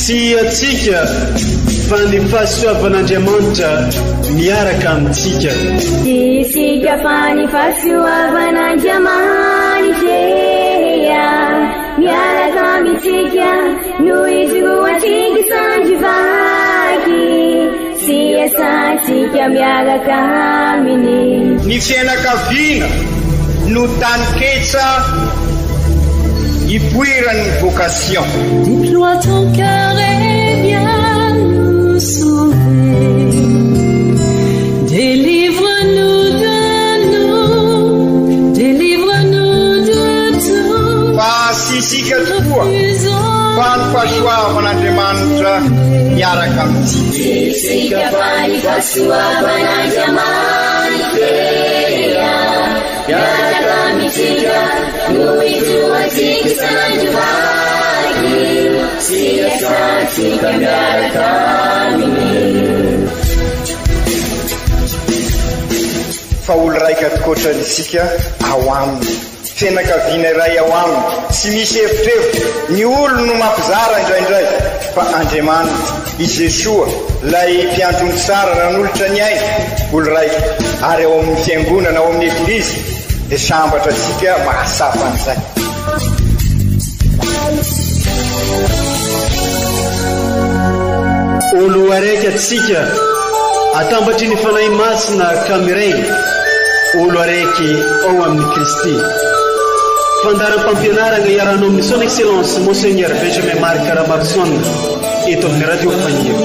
Si atsika fa ny fahasoavan'Andriamanitra miaraka amintsika. Isika fa ny fahasoavan'Andriamanitra miaraka amintsika noho izy roatsika sandrivaky sy asantsika miaraka aminy. Ny fianakaviana no taniketsa ipoiran'ny vocation. Déploie ton cœur et viens nous sauver. Délivre-nous de tout. Fasisika tokoa fa ny fahasoavan'Andriamanitra miaraka amintsika. Isika fa ny fahasoavan'Andriamanitra miaraka amintsika noho izy roatsika sandrivaky sy asantsika miaraka aminy. Fa olo raika atikoatran'isika ao aminy, fianakaviana iray ao aminy, tsy misy efitrevitra. Ny olo no mampizara indraindray fa Andriamanitra i Jesoa lay mpiandrony tsara nanolotra ny aina olo raika ary ao amin'ny fiangonana ao amin'ny eglizy dia sambatra antsika mahasapa an'izay. Olo araiky atsika atambatry ny fanahy masina kamiray, olo araiky ao amin'ny Kristy. Fandaram-pampianarana iaranao amin'ny son excellence Monseigneur Benjamin Marc Caramarson eto amin'ny radio Fahio.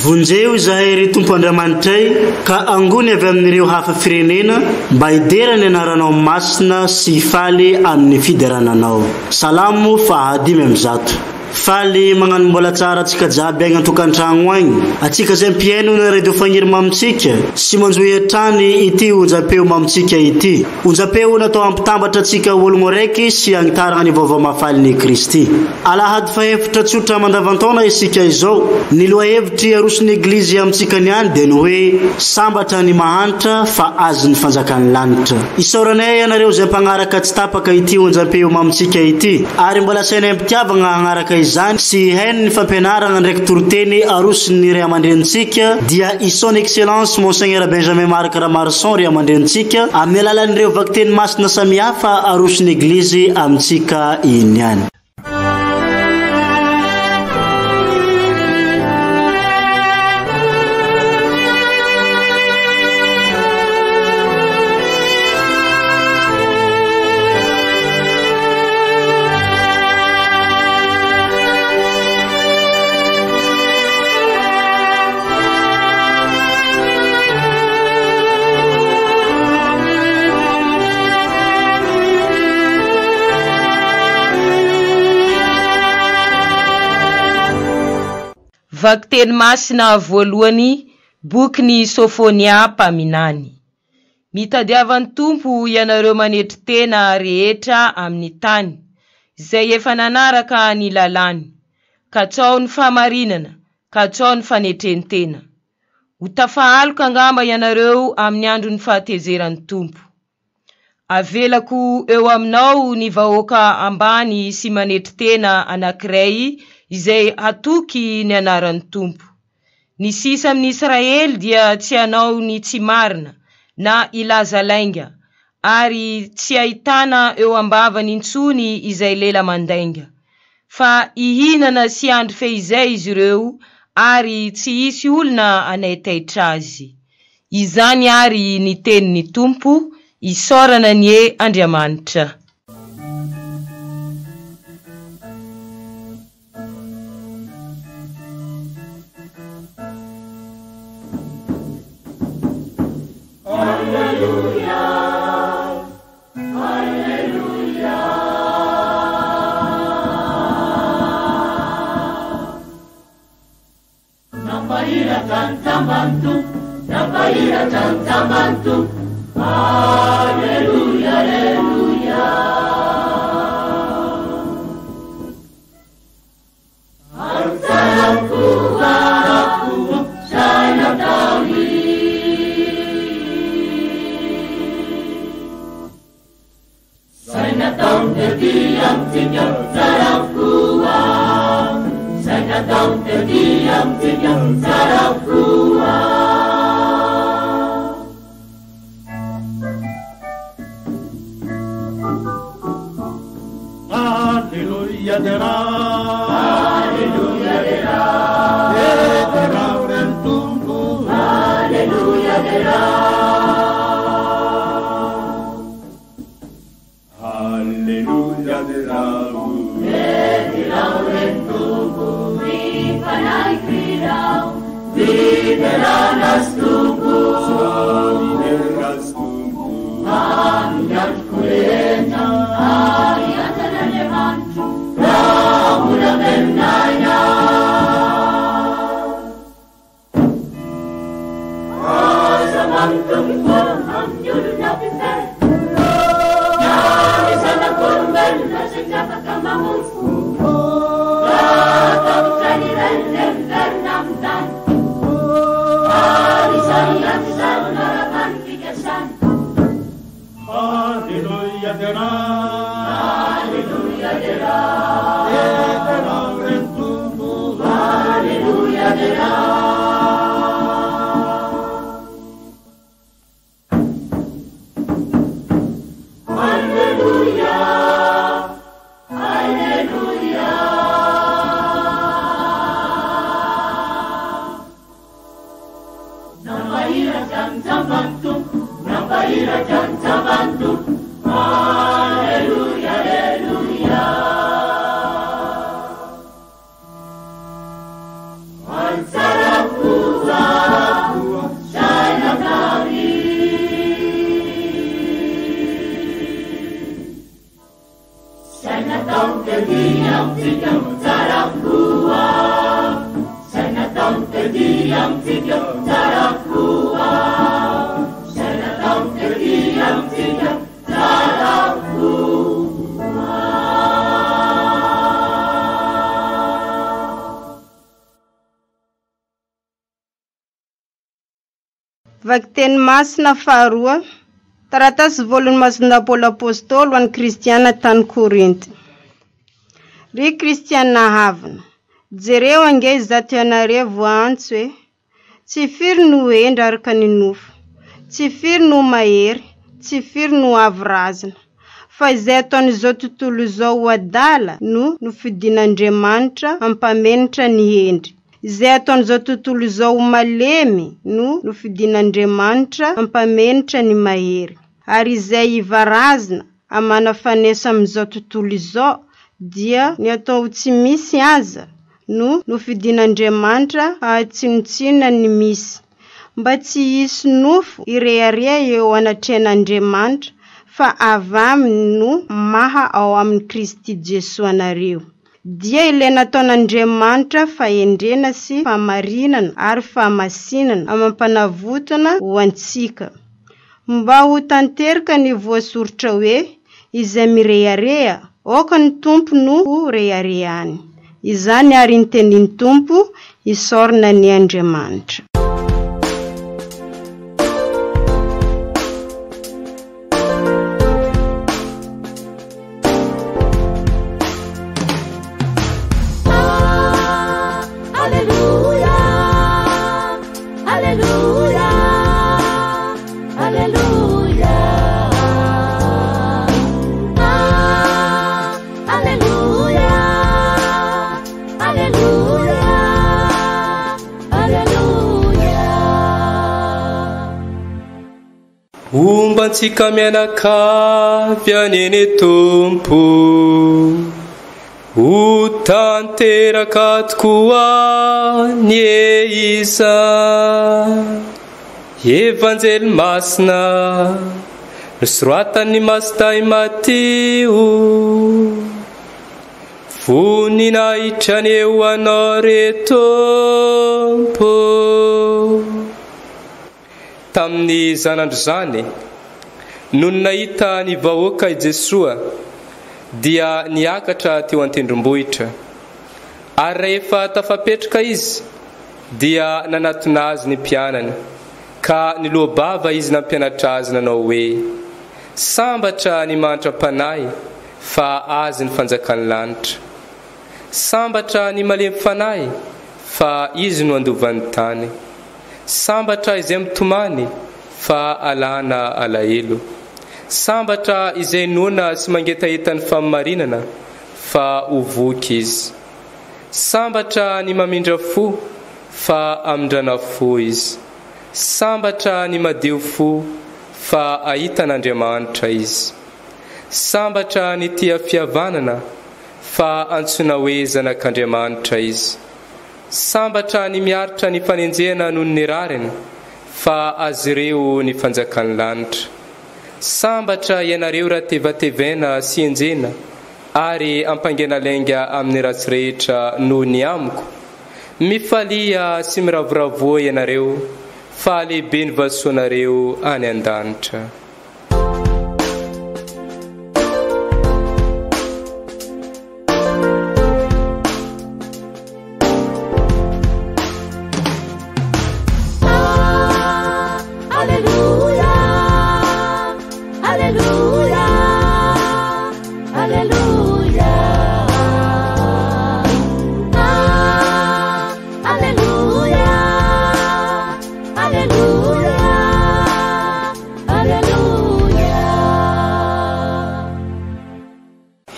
Vonjeo izahay ry Tompo Andriamanitray ka angony avy amin'ireo hafa firenena mba hiderany anaranao masina sy faly amin'ny fiderananao. Salamo fahadimy am'zato. Faly magnano mbola tsara atsika jiaby agny antokantragno agny. Atsika zay mpiaino na radio fagniry mamitsika sy manjohy hatrany ity onjam-peo mamitsika ity. Onjam-peo natao ampitambatra atsika ologno raiky sy agnitarana ny vaovao mahafaly Kristy. Alahady fahefitra tsotra mandavantaona isika izao. Ny lohahevitry aroson'ny eglizy amitsika niany dia ny hoe sambatra ny mahantra fa azy ny fanjakan'ny lanitra. Isaoranay anareo zay mpagnaraka tsy tapaka ity onjam-peo mamitsika ity ary mbola sainay mpitiavagna hagnaraka izany sy hainy ny fampianarana ndraiky toroteny aroson'ny ray aman-drenitsika dia i son excellence Monseigneur Benjamin Marc Caramarson ray aman-drenitsika amin'ny alalan'ireo vakiteny masina samihafa aroson'ny eglizy amitsika iniany. Vakiteny masina voalohany boky ny Sofonia mpaminany. Mitadiavan'ny Tompo ianareo manetry tena rehetra amin'ny tany izay efa nanaraka ny lalàny, ka tsao ny fahamarinana, ka tsao ny fanetrentena. Ho tafahaloka angamba ianareo amin'ny andro ny fahatezeran'ny Tompo. Avelako eo aminao ny vahoaka ambany sy manetry tena anankiray izay hatoky ny anaran'ny Tompo. Ny sisa amin'ny Israely dia tsy hanao ny tsy marina na ilaza lainga ary tsy ahitana eo ambavany intsony izay lela mandainga. Fa ihinana sy andro fehizay izy ireo ary tsy hisy olona anaitaitra azy. Izany ary ny tenin'ny Tompo, isaorana ny Andriamanitra. Vaky teny masina faharoa, taratasy voalohany masina Paoly apôstôly ho an'ny kristiana tany Korinty. Ry kristiana havana, jereo ange izato ianareo antso hoe tsy firy no endra araka ny nofo, tsy firy no mahery, tsy firy no avy-razana, fa izay ataon'izao tontolo izao adala no fidin'Andriamanitra ampamenitra ny endry. Izay ataon'izao tontolo izao malemy no fidin'Andriamanitra ampamenitra ny mahery. Ary izay ivarazana amana fanesa amin'izao tontolo izao dia ny atao tsy misy aza no fidin'Andriamanitra ahatsinotsinona ny misy. Mba tsy hisy nofo irearea eo anatrehan'Andriamanitra fa avy aminy no maha ao amin'ny Kristy Jesoa anareo. Dia ilaina ataon'Andriamanitra fahendrena sy famarinana ary famasinana amampanavotana ho antsika. Mba ho tanteraka ny voasoritra hoe izay mirearea, oka ny tompo no ho reareany. Izany ary ny tenin'ny tompo isorina ny Andriamanitra. Ombantsika mianakavy anene tompo, ho tanteraka tokoa ny isa. Evanjely masina nosoratan'ny Mastai Matio, voninahitra ny eo anao re tompo. Tamin'ny zanandro zany no nahita ny vahoaka i Jesoa dia niakatra teo an-tendrombohitra. Ary rehefa tafapetraka izy dia nanatona azy ny mpianany, ka niloabava izy nampianatra azy nanao hoe: sambatra ny mantra-panahy fa azy ny fanjakany lanitra, sambatra ny malemy fanahy fa izy no andovan'ny tany, sambatra izay mitomany fa alana alahelo, sambatra izay nona sy mangetaheta ny famarinana fa hovoky izy, sambatra ny mamindra fo fa amindrana fo izy, sambatra ny madio fo fa ahitan'Andriamanitra izy, sambatra ny tia fihavanana fa antsoina hoe zanak'Andriamanitra izy, sambatra ny miaritra ny fanenjehana noho ny rariny fa azy ireo ny fanjakan'ny lanitra, sambatra ianareo raha tevatevena sy enjena ary ampangenalenga amin'ny ratsy rehetra noho ny amiko, mifalia sy miravoravoa ianareo fa lehibe ny vasoanareo any an-danitra.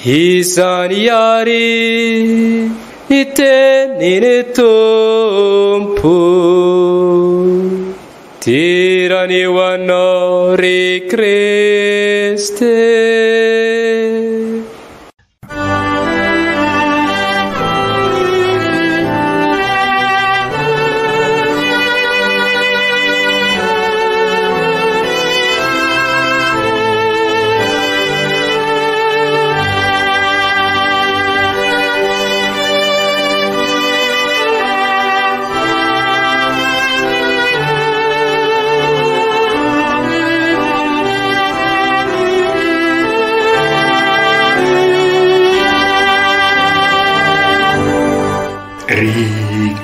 Izany ary ny teniny Tompo, tirany ho anao ry Kristy.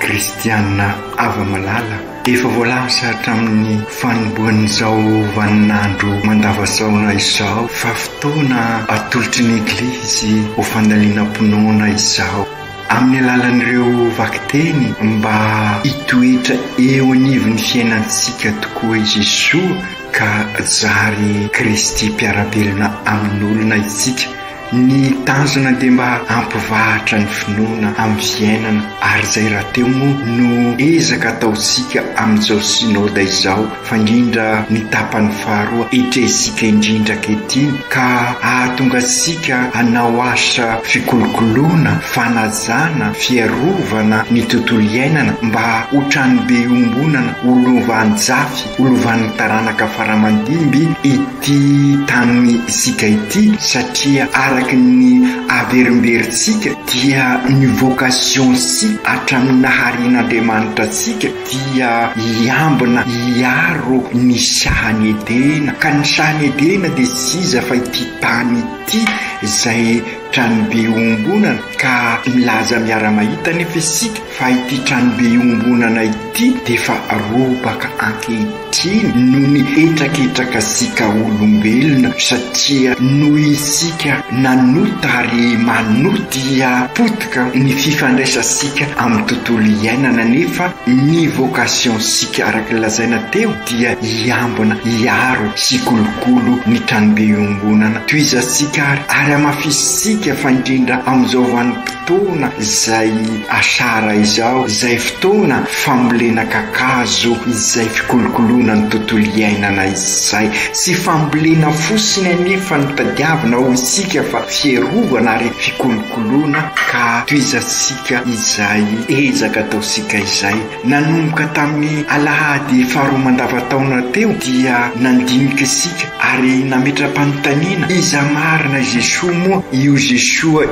Kristiana ava malala efa voalasa hatramin'ny fanombohan'izao vaninandro mandavasaona izao fa fotoana atolotry ny eglizy ho fandalinam-ponoana izao amin'ny alalan'ireo vakiteny mba hitoetra eo anivon'ny fiainantsika tokoa i Jesosy ka jary Kristy mpiarabelona amin'olona isika. Ny tanjona dia mba ampivahatra ny finoana amin'ny fiainana ary izay raha teo moa no ezaka ataosika amin'izao synode izao fa indrindra ny tapany faharoa etrezika indrindra ankehitriny ka ahatonga sika hanao asa fikolokoloana, fanajana, fiarovana ny tontolo iainana mba ho tranobe ombonana, olovanjafy, olovan'ny taranaka faramandimby ity tany isika ity satria araky ny averimberitsika dia ny vocation si hatramin'ny naharin'Andriamanitra tsika dia hiambina hiaro ny sahany edena ka ny sahany edena dia siza fa ity tany ity izay tranobe ombonana ka milaza miara-mahita nefa isika fa ity tranobe ombonana ity dia fa robaka ankehitriny noho ny etraketraka sika olombelona satria noho isika nanota ary manota dia potika ny fifandraisasika amin'ny tontolo iainana nefa ny vocation sika araka lazaina teo dia hiambina hiaro sy kolokolo ny tranobe ombonana toizasika ary amafisika fa indrindra amin'izao vanim-potoana izay asara izao izay fotoana fambolena kakazo izay fikolokoloana ny tontolo iainana izay sy fambolena fosiny anefa ny tadiavina ho isika fa fierovana ary fikolokoloana ka toizasika izay ezaka ataosika izay nanomboka tamin'ny alahady faharoa mandavataona teo dia nandimika isika ary nametra-panontaniana iza marina Jesosy moa io Jesosy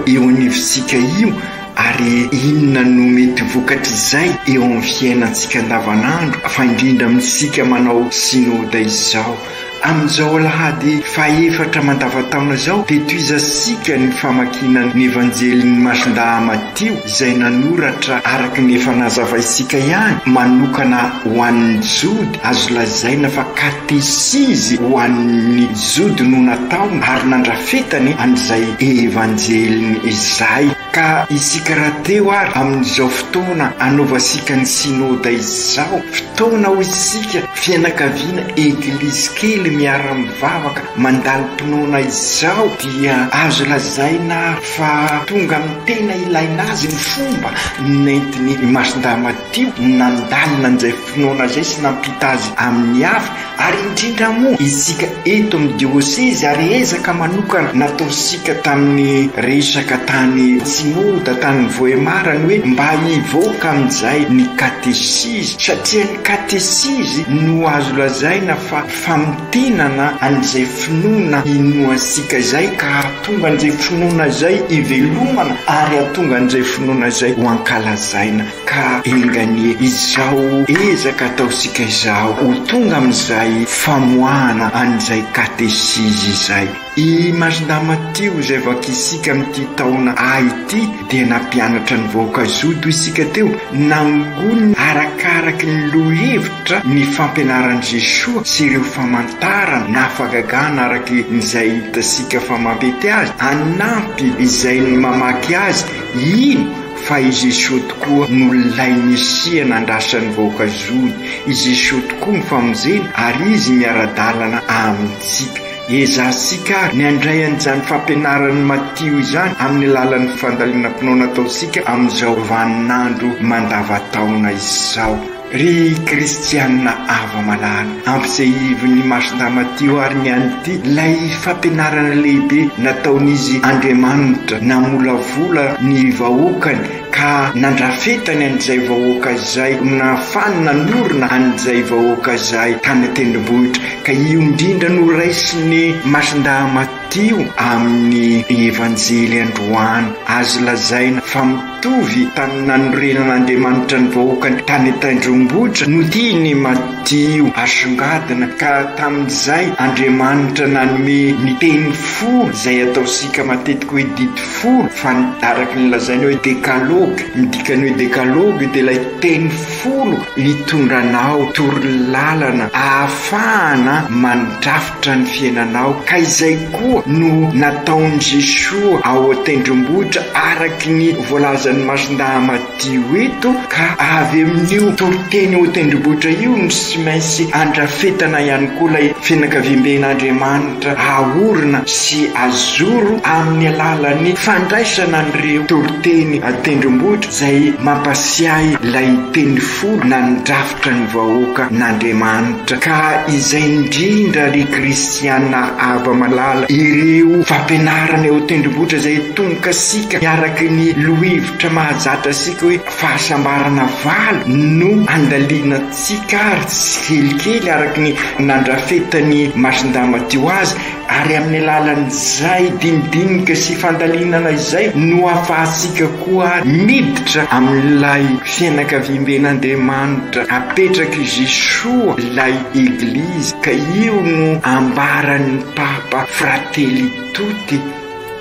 eo anivosika io ary inona no mety vokatra izay eo amin'ny fiainantsika andavanandro fa indrindra amintsika manao synode izao amin'izao alahady faefatra mandavataona zao dia toizasika ny famakiana ny evanjelin'ny Masindahy Matio izay nanoratra araka ny efa nazava isika ihany manokana ho an'ny jody. Azo lazaina fa katesizy ho an'ny jody no natao ary nandrafetany an'izay evanjeliny izay. Ka isika raha teo ary amin'izao fotoana anaovasika ny sinoda izao, fotoana ho isika fianakaviana eglizy kely miara-mivavaka mandalo mpinoana izao, dia azo lazaina fa tonga amin'ny tena ilaina azy ny fomba nentiny Masindahy Matio nandalina an'izay finoana zay sy nampita azy amin'ny hafa. Ary indrindra moa isika eto amin'ny dioseze ary ezaka manokana nataosika tamin'ny resaka tany sinoda tany voemarany hoe mba hivoaka amin'izay ny katesizy, satria ny katesizy no azo lazaina fa famintenana an'izay finoana inoasika izay ka tonga an'izay finoana izay ivelomana ary atonga an'izay finoana izay ho ankalazaina. Ka enganie izao ezaka ataosika izao ho tonga amin'izay famoahana an'izay katesizy izay. I Masindahy Matio izay vakisika amin'ity taona ity dia nampianatra ny vahoaka-jody isika teo, nangony arakaraky ny lohevitra ny fampianaran'i Jesosy sy ireo famantarana na fagagana araky izay hitasika fa mampety azy, anampy izay ny mamaky azy ino fa i Jesosy tokoa no lay Mesia nandrasan'ny vahoaka-jody. I Jesosy tokoa ny famonjena ary izy miara-dalana amintsika. Ezasika ny andray an'izany fampianaran'ny Matio izany amin'ny alalan'ny fandaliana mpinoana ataosika amin'izao vaninandro mandavataona izao. Ry kristianina ava malala, amp'izay ivon'ny Masindahy Matio ary ny anyty lay fampianarana lehibe nataon'izy Andriamanitra namolavola ny vahoakany ka nandrafetany an'izay vahoaka izay, nafany nanorina an'izay vahoaka izay tany tendrombohitra. Ka io indrindra no raisiny Masindahy Matio amin'ny evanjely androany. Azo lazaina fa mitovy tany nanorenan'Andriamanitra ny vahoakany tany tendrombohitra no tiany Matio asongadina, ka tamin'izay Andriamanitra nanome ny teny folo izay ataosika matetika hoe dity folo fa araky ny lazaina hoe dekalogy. Midikany hoe dekalogy dia ilay teny folo hitondranao torolalana ahafahana mandrafitra ny fiainanao. Ka izay koa no nataon'i Jesosy ao tendrombohitra araky ny voalazan'ny Masindahy Matio eto. Ka avy amin'io toriteny ao tendrombohitra io no sy maintsy andrafetana ihany koa ilay fianakaviam-ben'Andriamanitra ahorina sy azoro amin'ny alalan'ny fandraisana an'ireo toriteny tendrombohitra izay mampasiahy ilay teny folo nandrafitra ny vahoaka n'Andriamanitra. Ka izay indrindra ry kristianina ava malala, ireo fampianarana eo tendrombohitra izay tonkasika miaraky ny lohevitra mahazatra asika hoe fahasambarana valo no andalianatsika ary tsy kelikely araky ny nandrafetany Masindahy Matio azy. Ary amin'ny alalan'izay dinidinika sy fandalinana izay no ahafahantsika koa miditra amin'ilay fianakaviam-ben'Andriamanitra apetraky Jesosy ilay eglizy. Ka io no ambaran'ny Papa Fratelli Tutti,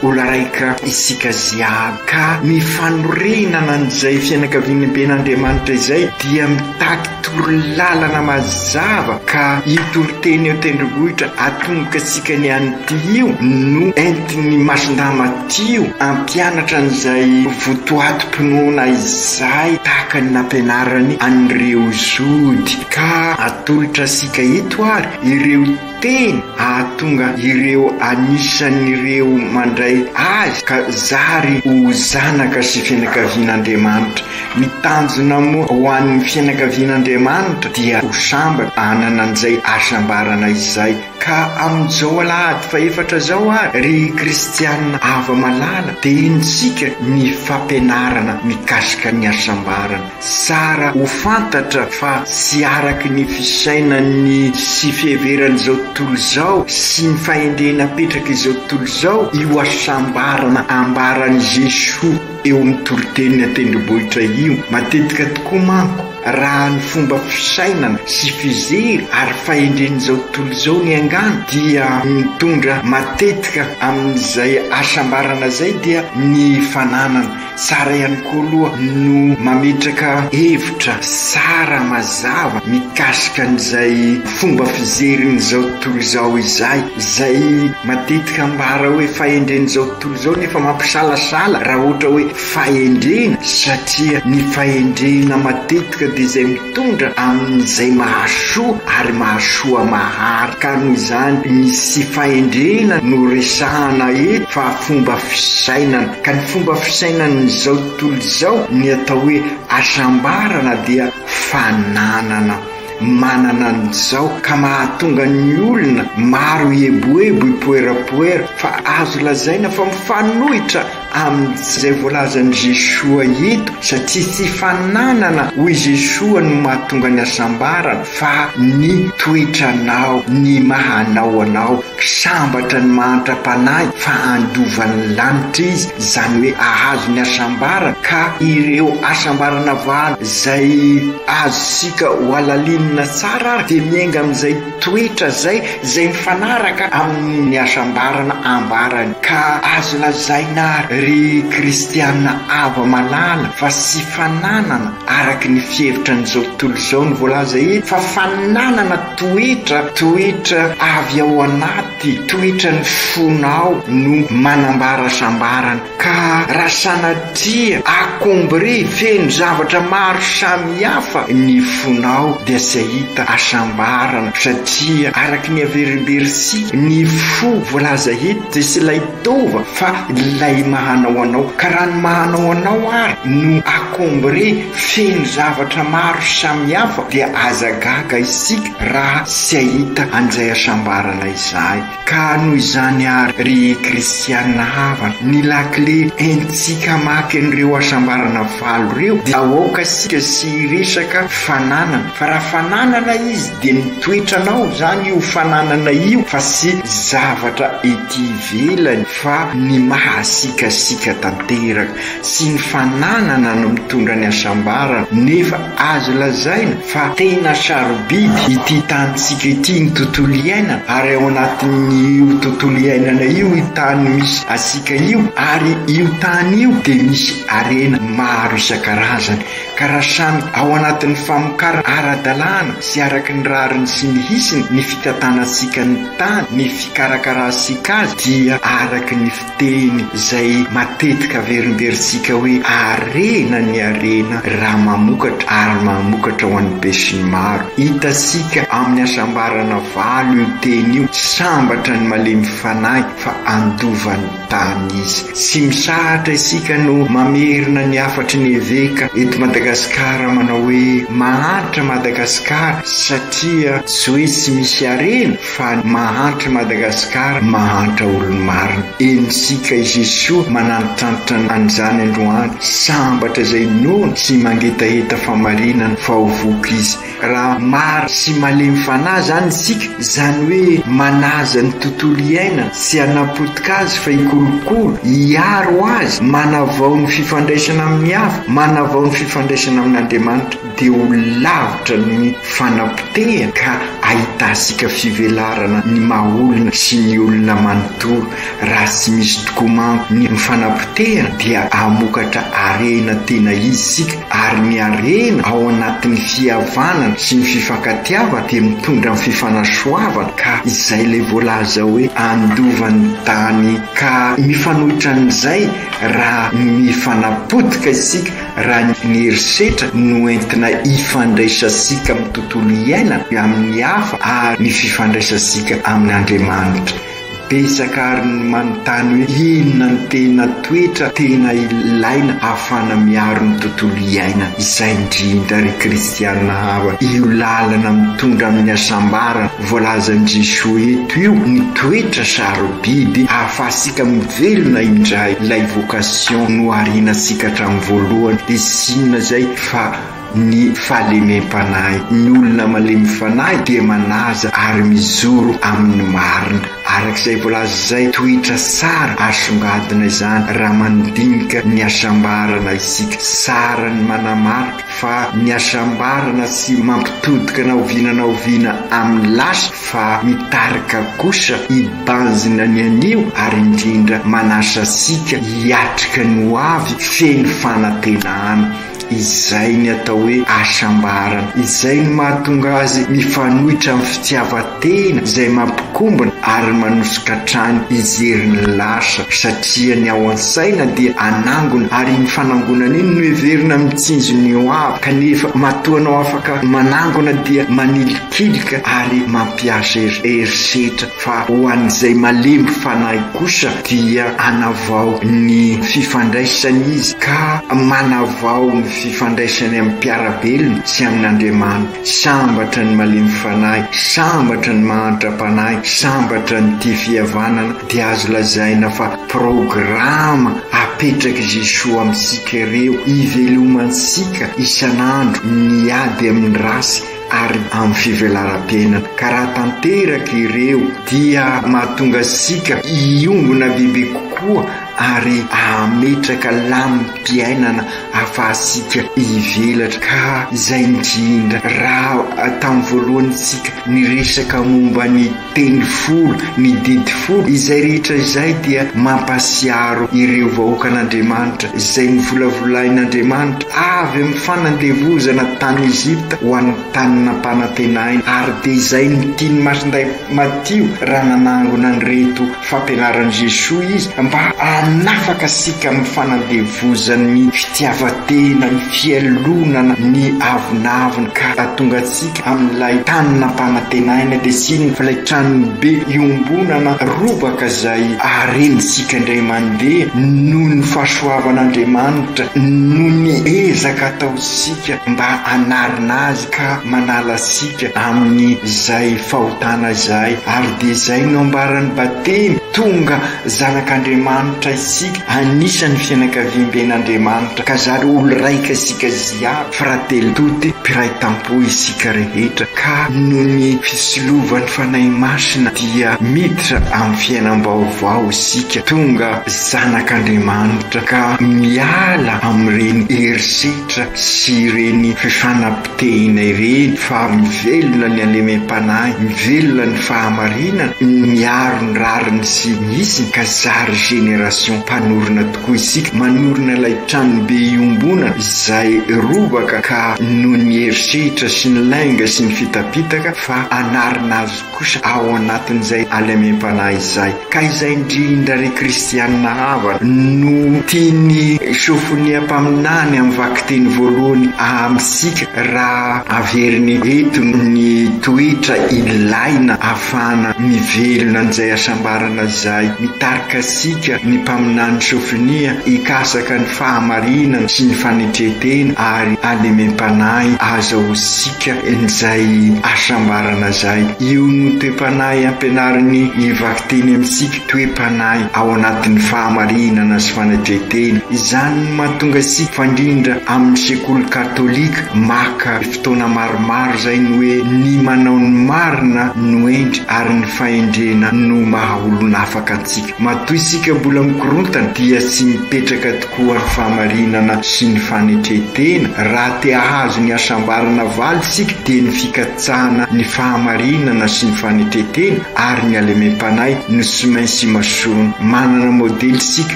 olo raika isika ziaby. Ka mifanorenana an'izay fianakaviam-ben'Andriamanitra izay dia mitaky torolalana mazava. Ka io toriteny eo tendrombohitra atomboka asika ny anyty io no entin'ny Masindahy Matio ampianatra an'izay votoatom-pinoana izay tahaka ny nampianarany an'ireo zody. Ka atolotra asika eto ary ireo teny ahatonga ireo anisan'ireo mandray azy ka zary ho zanaka sy fianakavian'Andriamanitra. Mitanjona moa ho an'ny fianakavian'Andriamanitra dia ho sambatra anana an'izay asambarana izay. Ka amin'izao alahady fa efatra zao ary ry kristianina ava malala dia ensika ny fampianarana mikasika ny asambarana. Sara ho fantatra fa sy araky ny fisainany sy fiheveran'izao tontolo izao sy ny fahendrena apetraky izao tontolo izao io asambarana ambaran'i Jesosy eo amin'ny toloteny atendrombohitra io. Matetika tokoa manko raha ny fomba fisainana sy fijery ary fahendren'izao tontolo izao ny angano dia mitondra matetika amin'izay asambarana zay dia ny fananana. Tsara ihany koa aloha no mametraka hevitra tsara mazava mikasika an'izay fomba fijerin'izao tontolo izao izay matetika mbara hoe fahendren'izao tontolo izao nefa mampisalasala raha ohatra hoe fahendrena, satria ny fahendrena matetika dia izay mitondra amin'izay mahasoa ary mahasoa mahary. Ka noho izany misy fahendrena no resahana eto fa fomba fisainana. Ka ny fomba fisainana izao tontolo izao ny atao hoe asambarana dia fananana. Manana an'izao ka mahatonga ny olona maro eboebo ipoerapoera fa azo lazaina fa mifanohitra amin'izay voalazan'i Jesoa eto, satria tsy fananana hoy Jesoa no mahatonga ny asambarana fa ny toetranao, ny mahanao anao. Sambatra ny mahatra-panahy fa andovan'ny lanitra izy, izany hoe ahazo ny asambarana. Ka ireo asambarana valo zay azosika ho alalinina tsara ary dia miainga amin'izay toetra zay mifanaraka amin'ny asambarana ambarany. Ka azo lazaina ry kristiana ava malala fa sy fananana araky ny fihevitran'izao tontolo izao ny voalaza eto fa fananana toetra avy ao anaty, toetra ny fonao no manambara asambarana. Ka raha sanatria akombre feno zavatra maro samihafa ny fonao dia tsy ahita asambarana, satria araky ny averimberisika ny fo voalaza eto dia tsy ilay tova fa ilay mahanao anao. Ka raha ny mahanao anao ary no akombre feno zavatra maro samihafa dia azagaga isika raha tsy ahita an'izay asambarana izay. Ka noho izany ary ry kristiana hava ny lakile entsika maky an'ireo asambarana valo ireo dia aoka sika sy resaka fananana. Fa raha fananana izy dia nitoetranao zany io fananana io fa sy zavatra ety ivelany fa ny mahasikasika tanteraka. Sy ny fananana no mitondra ny asambarana, nefa azo lazaina fa tena sarobidy ity tantsika ity ny tontolo iainana, ary ao anatin'io tontolo iainana io tany misy asika io, ary io tany io dia misy arena maro isan-karazany. Ka raha samy ao anatin'ny famokara ara-dalàna sy araky ny rariny sy ny hisiny ny fitantanasika ny tany, ny fikarakarasika azy dia araky ny fiteny zay matetika verimberisika hoe arena ny arena raha mamokatra ary mamokatra ho an'ny be sy ny maro. Hitasika amin'ny asambarana valo io teny io, sambatra ny malemy fanahy fa andovan'ny tany izy. Tsy misahatra isika no mamerina ny afatry ny eveka eto Madagasikara manao hoe mahantra Madagasikara, satria tsy hoe tsy misy arena fa mahantra Madagasikara mahantra olo-marina. Enisika i Jesoa mananotranotra an'izany androany, sambatra zay nono sy mangetaheta famarinana fa ho voky izy. Raha maro sy malemy fanahy zany isika, zany hoe manaza ny tontolo iainana sy anapotika azy fa ikolokolo, hiaro azy, manavao ny fifandraisana amin'ny hafa, manavao ny fifandraisana amin'Andriamanitra, dia ho lavitra ny fanapotehana ka ahitasika fivelarana ny mahaolona sy ny olona manontolo. Raha tsy misy tokoa manko ny fanapotehana dia amokatra arena tena izy sika, ary ny arena ao anatin'ny fihavanana sy ny fifankatiavana dia mitondra ny fifanasoavana. Ka izay le voalaza hoe andovan'ny tany. Ka mifanohitra an'izay raha mifanapotika isika, raha ny herisetra no entina ifandraisasika amin'ny tontolo iainana amin'ny hafa ary ny fifandraisasika amin'Andriamanitra. Besaka ary ny manontany hoe inona ny tena toetra tena ilaina ahafana miaro ny tontolo iainana. Izay indrindra ry kristiana hava io lalana mitondra amin'ny asambarana voalazan'i Jesoa eto io, ny toetra sarobidy ahafahasika mivelona indray ilay vocation no arianasika hatramin'ny voalohany. Dia sinona zay fa ny fahalemem-panahy. Ny olona malemy fanahy dia manaja ary mizoro amin'ny marina. Arak'izay voalaza izay toetra tsara asongadina izany raha mandinika ny asambarana isika. Tsara ny manamarika fa ny asambarana sy mampitodika naoviana amin'ny lasa fa mitarika kosa ibanjina ny anio ary indrindra manasa sika hiatrika ny ho avy feno fanantenana. Izay ny atao hoe asambarana. Izay ny mahatonga azy mifanohitra amin'ny fitiavan-tena izay mampikombana ary manosika trany izerin'ny lasa, satria ny ao an-tsaina dia anangona ary ny fanangonana iny no heverina mitsinjo ny ho avy, kanefa matoanao afaka manangona dia manilikilika ary mampiasa herisetra. Fa ho an'izay malemy fanahy kosa dia anavao ny fifandraisany izy ka manavao ny fifandraisany amin'ny mpiarabelona sy amin'Andriamanitra. Sambatra ny malemy fanahy, sambatra ny mahantra-panahy, sambatra ny tia fihavanana dia azo lazaina fa programa apetraka Jesosy amintsika ireo ivelomansika isan'andro ny ady amin'ny rasy ary amin'ny fivelaram-piainana. Ka raha tanteraka ireo dia mahatonga sika iombona bebe kokoa ary ametraka lamim-piainana ahafahasika ivelatra. Ka izay indrindra raha tamin'ny voalohanysika ny resaka momba ny teny folo, ny didy folo, izay rehetra izay dia mampasiaro ireo vahoakan'Andriamanitra izay nivolavolain'Andriamanitra avy amin'ny fanandevozana tany Ezipta ho an'ny tanina mpanantenaina. Ary dia izay nitiany masinday Matio raha nanangona ny reto fampianaran'i Jesosy izy mba anafaka sika amin'ny fanandevozan'ny fitiavan-tena, ny fialonana, ny avinavina, ka atonga sika amin'ilay tanina mpanantenaina dia siny fa ilay tranony be iombonana robaka izay arenysika indray mandeha noho ny fahasoavan'Andriamanitra, noho ny ezaka ataosika mba anarina azy ka manala sika amin'ny izay fahotana izay. Ary dia izay no ambaran'ny batemy tonga zanak'Andriamanitra isika, anisan'ny fianakaviam-ben'Andriamanitra, ka zary olo raika isika ziaby, frately toty mpiray tampo isika rehetra. Ka noho ny fisolovan'ny fanahy masina dia miditra amin'ny fiainam-baovao isika, tonga zanak'Andriamanitra ka miala amin'ireny herisetra sy ireny fifanapitehina ireny, fa mivelona ny alemem-panahy, mivelona ny fahamarinana, miaro ny rariny sy misy, ka zary génération mpanorona tokoa isika, manorona ilay trano be iombonana izay robaka ka noho ny herisetra sy ny lainga sy ny fitapitaka, fa anarina azy kosa ao anatin'izay alemem-panahy izay. Ka izay indrindra re kristianina havana no tiany Sofonia mpaminany amin'ny vakiteny voalohany amintsika raha averiny eto ny toetra ilaina ahafahana mivelona an'izay asambarana izay, mitarika sika ny mpaminany Sofonia ikasaka ny fahamarinana sy ny fanetretena ary alemem-panahy azahosika n'izay asambarana izay. Io no toe-panahy ampianariny ivakiteny amintsika, toe-panahy ao anatin'ny fahamarinana sy fanetretena. Izany no mahatonga sika fandrindra amin'ny sekoly katolika maka fotoana maromaro zay ny hoe ny manao ny marina no endry ary ny fahendrena no mahaolona afaka antsika. Matoy sika mbola mikorontana dia tsy mipetraka tokoa ny fahamarinana sy ny fanetretena. Raha te hahazo ny asambarana valy sika dia ny fikatsahana ny fahamarinana sy ny fanetretena ary ny alemem-panahy no tsy maintsy masoana. Manana modely sika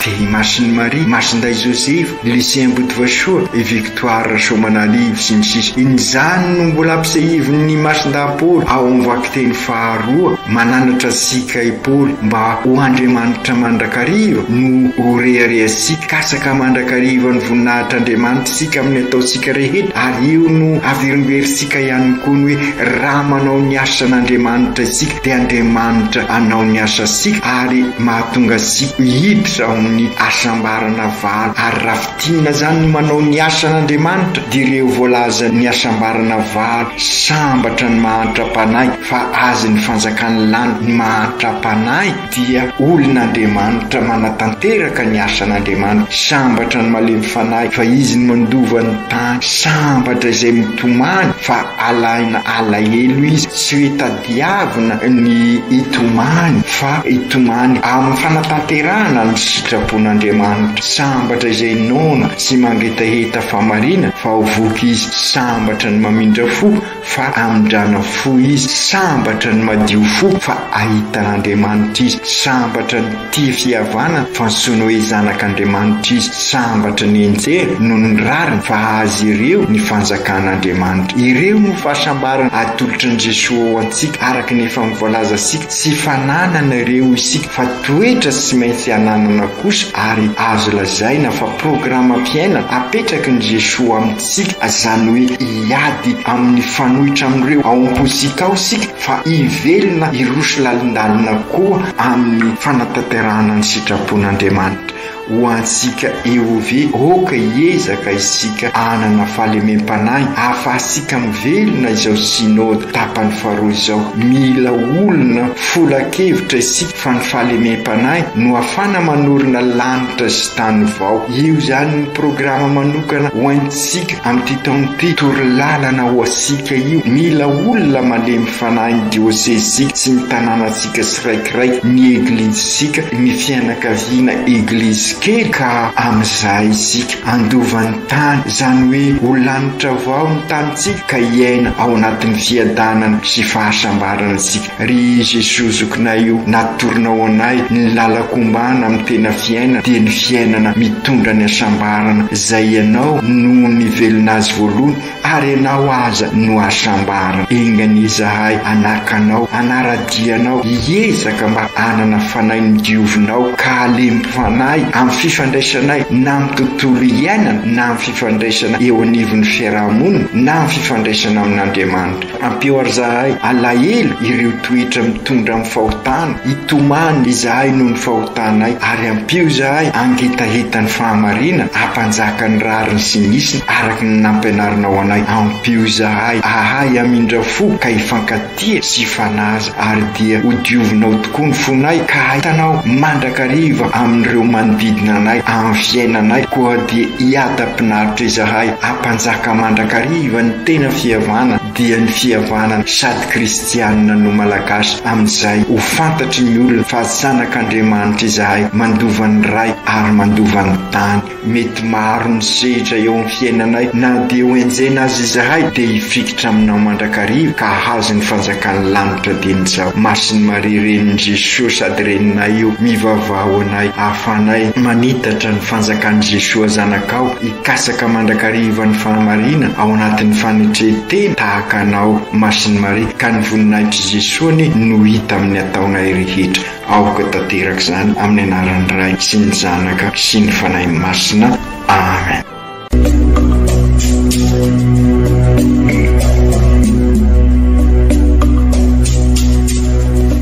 dia Masiny Maria, Masinday Josefa, Lucien Botovasoa, Victoire Somanalivo sy ny sisa. In'izany no mbola ampisehiviny Masinda Paoly ao amin'ny vakiteny faharoa, mananatra sika i Paoly mba ho Andriamanitra mandrakariva no ho rearea sika, kasaka mandrakariva ny voninahitr'Andriamanitra sika amin'ny ataosika rehetra. Ary io no averimberisika ihany koa ny hoe raha manao ny asan'Andriamanitra isika dia Andriamanitra anao ny asa sika ary mahatonga sika hiditra ao amin'ny asambarana valy. Ary raha fitinina zany no manao ny asan'Andriamanitra dia ireo voalaza ny asambarana valy, sambatra ny mahantra-panahy, fa azy ny fanjakan'ny lany ny mahantra-panahy dia olon'Andriamanitra manatanteraka ny asan'Andriamanitra, sambatra ny malemy fanahy fa izy ny mandova ny tany, sambatra izay mitomany fa alaina alahelo izy, tsy hoe tadiavina ny itomany fa itomany amin'ny fanatanterahana ny sitrapon'Andriamanitra, sambatra izay nona sy mangetaheta famarina fa hovoky izy, sambatra ny mamindra fo fa amindrana fo izy, sambatra ny madio fo fa ahitan'Andriamanitra izy, sambatra ny tia fihavana fa nsoina hoe zanak'Andriamanitra izy, sambatra ny enjera no ny rariny fa azy ireo ny fanjakan'Andriamanitra. Ireo no fahasambarana atolotran'i Jesosy ao antsika araka ny efa mivolaza sika, tsy fananana ireo isika fa toetra tsy maintsy ananana kosa, ary azo lazaina fa programam-piainana apetraky ny Jesosy amintsika, zany hoe hiady amin'ny fanohitra amin'ireo ao am-posika ao sika fa hivelona hiroso lalindalina koa amin'ny fanatanterahana ny sitrapon'Andriamanitra. Ho antsika eove oka hiezaka isika anana fahalemem-panahy ahafahasika mivelona izao synody tapany faharoa izao. Mila olona folakevitra isika fa ny fahalemem-panahy no ahafana manorina lanitra sy tany vao. Io zany ny programa manokana ho antsika amin'ity taon'ity torolalana ho asika io. Mila olona malemy fanahy ny diosezisika sy ny tanànatsika tsiraikiraiky, ny eglizisika, ny fianakaviana eglizy kely, ka amin'izay isika andovan'ny tany, zany hoe ho lanitra vao ny tanitsika ka hiaina ao anatin'ny fiadanana sy fahasambarana isika. Ry Jesosy zokinay io natoronao anay ny lalakombana amin'ny tena fiainana dia ny fiainana mitondra ny asambarana izay ianao no nivelona azy voalohany ary ianao aza no asambarana. Engany izahay anakanao, anaradianao hiezaka mba anana fanahy ny diovinao ka alemy fanahy amin'ny fifandraisanay na amin'ny tontolo iainana na amin'ny fifandraisana eo anivon'ny fiarahamonina na amin'ny fifandraisana amin'Andriamanitra. Ampio ary zahay alahelo ireo toetra mitondra amin'ny fahotana, hitomany izahay noho ny fahotanay, ary ampio zahay angetahetan'ny fahamarina hampanjaka ny rariny sy nisiny araka ny nampianarinao anay. Ampio zahay ahay amindra fo ka hifankatia sy fanaza, ary dia ho diovinao tokoa ny fonay ka hitanao mandrakariva amin'ireo manodidina anay amin'ny fiainanay, koa dia hiada-pinaritra izahay hampanjaka mandrakariva ny tena fihavana, dia ny fihavana sady kristianina no malagasy. Amin'izay ho fantatry ny olona fa zanak'Andriamanitra izahay, mandovan'ny ray ary mandovan'ny tany. Mety maro ny sehatra eo amin'ny fiainanay, na dia ho enjena azy izahay dia hifikitra aminao mandrakariva ka hahazo ny fanjakan'ny lanitra dinin'izao. Masiny Maria renin'i Jesosy sady reninay io mivavao anay, ahafanay manitatra ny fanjakan'i Jesosy zanakao, hikasaka mandrakariva ny fahamarina ao anatin'ny fanetretena tahaka anao Masiny Maria, ka ny voninahitry Jesosy no hita amin'ny ataonay rehetra. Aoka tanteraka izany amin'ny anaran'ny Ray sy ny Zanaka sy ny Fanahy Masina. Amen.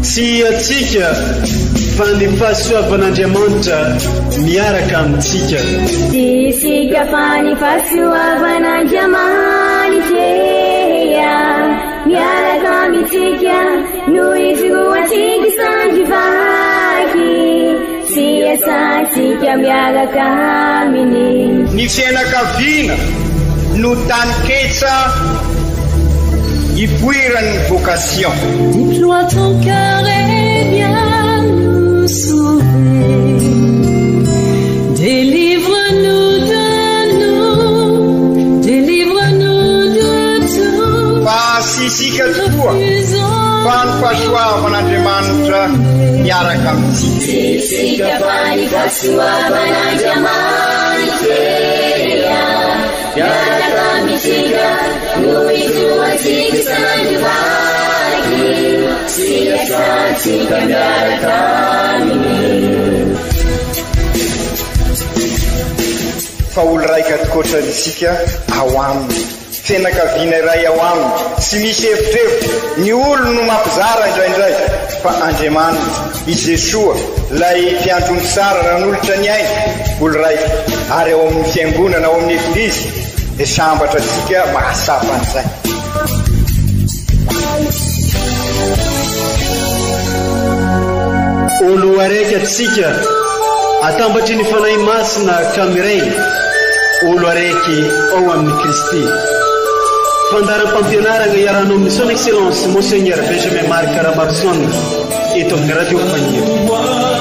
Tsy atsika fa ny fahasoavan'Andriamanitra miaraka amintsika. Tsy isika fa ny fahasoavan'Andriamanitra miaraka amintsika noho izy roatsika sangivaky, tsy asantsika miaraka aminy. Ny fianakaviana no tany-ketsa ipoiran'ny vocation. Déploie ton cœur et viens nous sauver. Délivre-nous de tout. Fasisika tokoa fa ny fahasoavan'Andriamanitra miaraka amintsika. Sisika fa ny fahasoavan'Andriamanitra miaraka amintsika noho izy roatsika sangivaky, tsy asantsika miaraka aminy. Fa olo raika atikoatran'isika ao aminy, fianakaviana iray ao aminy, tsy misy hevitrevitra. Ny olo no mampizara indraindray fa Andriamanitra i Jesosy lay mpiandrony tsara ranolotra ny aina, olo raika ary ao amin'ny fiangonana ao amin'ny eglizy dia sambatra antsika mahasapa an'izay. olo araiky atsika atambatry ny fanahy masina kamiray olo araiky ao amin'ny Kristy. Fandaram-pampianarana iaranao amin'ny son excellence Monseigneur Benjamin Marc Ramarson eto amin'ny radio Fania.